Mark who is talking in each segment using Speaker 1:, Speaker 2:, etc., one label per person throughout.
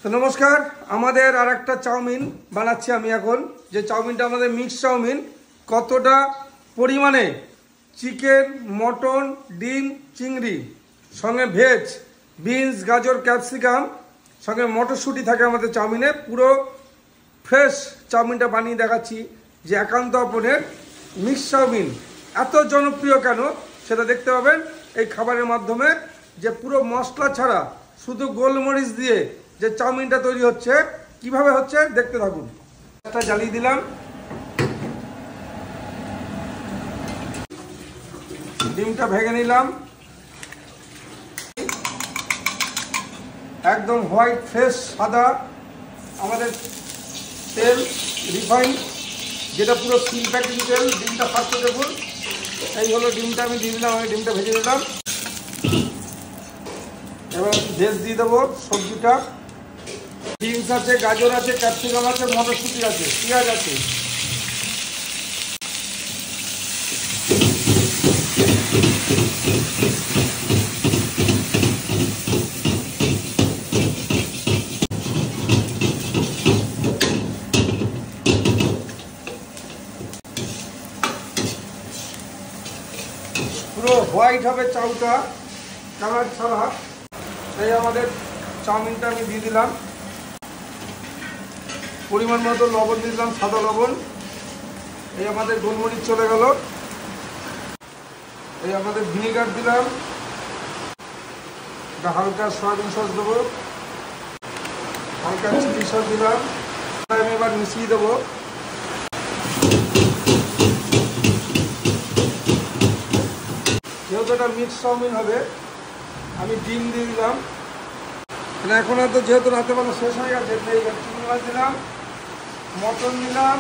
Speaker 1: তো নমস্কার, আমাদের আরেকটা চাউমিন বানাচ্ছি আমি এখন। যে চাউমিনটা আমাদের মিক্স চাউমিন, কতটা পরিমাণে চিকেন, মটন, ডিম, চিংড়ি, সঙ্গে ভেজ, বিনস, গাজর, ক্যাপসিকাম, সঙ্গে মটরশুঁটি থাকে আমাদের চাউমিনে। পুরো ফ্রেশ চাউমিনটা বানিয়ে দেখাচ্ছি। যে একান্ত আপনের মিক্স চাউমিন এত জনপ্রিয় কেন সেটা দেখতে পাবেন এই খাবারের মাধ্যমে। যে পুরো মশলা ছাড়া শুধু গোলমরিচ দিয়ে যে চাউমিনটা তৈরি হচ্ছে, কিভাবে হচ্ছে দেখতে থাকুন। একটা জ্বালিয়ে দিলাম, ডিমটা ভেঙে নিলাম, একদম হোয়াইট ফ্রেশ সাদা আমাদের তেল, রিফাইন, যেটা পুরো সিল প্যাকেজিং তেল। ডিমটা ফার্স্টে দেখুন, এই হলো ডিমটা আমি দিয়ে দিলাম। আমি ডিমটা ভেজে দিলাম। এবার ভেজ দিয়ে দেবো সবজিটা। বিনস আছে, গাজর আছে, ক্যাপসিকাম আছে, মটরশুঁটি আছে, পেঁয়াজ আছে। পুরো হোয়াইট হবে চাউটা, কালার ছাড়া। এই আমাদের চাউমিনটা আমি দিয়ে দিলাম। পরিমাণ মতো লবণ দিয়ে দিলাম, সাদা লবণ। এই আমাদের গোলমরিচ চলে গেল। এই আমাদের ভিনেগার দিলাম, হালকা সয়াবিন সস দেবো, হালকা চিলি সস দিলাম। আমি এবার মিশিয়ে দেবো। যেহেতু এটা মিক্স চাউমিন হবে, আমি ডিম দিয়ে দিলাম। এখন তো যেহেতু রাতেবেলা শেষ হয়ে গেছে, চিংড়ি মাছ দিলাম, মটন দিলাম,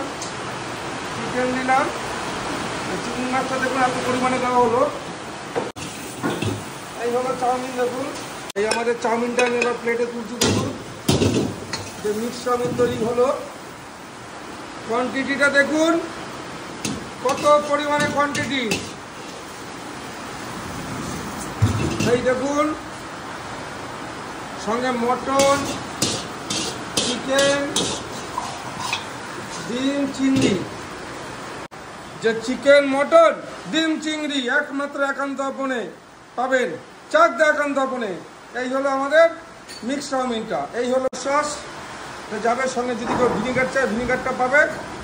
Speaker 1: চিকেন দিলাম। চিংড়ি মাছটা দেখুন এত পরিমাণে দেওয়া হলো। এই হলো চাউমিন দেখুন। এই আমাদের চাউমিনটা আমি এবার প্লেটে তুলছি। দেখুন যে মিক্স চাউমিন তৈরি হলো। কোয়ান্টিটিটা দেখুন কত পরিমাণে কোয়ান্টিটি। এই দেখুন, সঙ্গে মটন, চিকেন, ডিম, চিংড়ি। যে চিকেন, মটন, ডিম, চিংড়ি একমাত্র একান্ত আপনে পাবেন, চাকদা একান্ত আপনে। এই হলো আমাদের মিক্স চাউমিনটা। এই হলো সস যাবে, সঙ্গে যদি কেউ ভিনিগার চায় ভিনিগারটা পাবে।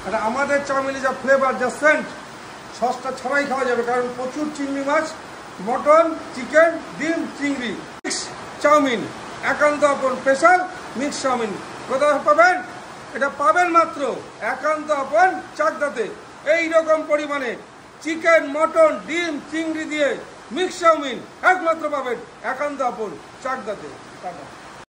Speaker 1: আর আমাদের চাউমিনে যা ফ্লেভার, যা সেন্ট, সসটা ছাড়াই খাওয়া যাবে। কারণ প্রচুর চিংড়ি মাছ, মটন, চিকেন, ডিম, চিংড়ি মিক্স চাউমিন, একান্ত আপন স্পেশাল মিক্স চাউমিন। কোথাও পাবেন? এটা পাবেন মাত্র একান্ত আপন চাকদাতে। এইরকম পরিমাণে চিকেন, মটন, ডিম, চিংড়ি দিয়ে মিক্স চাউমিন একমাত্র পাবেন একান্ত আপন চাকদাতে। টাটা।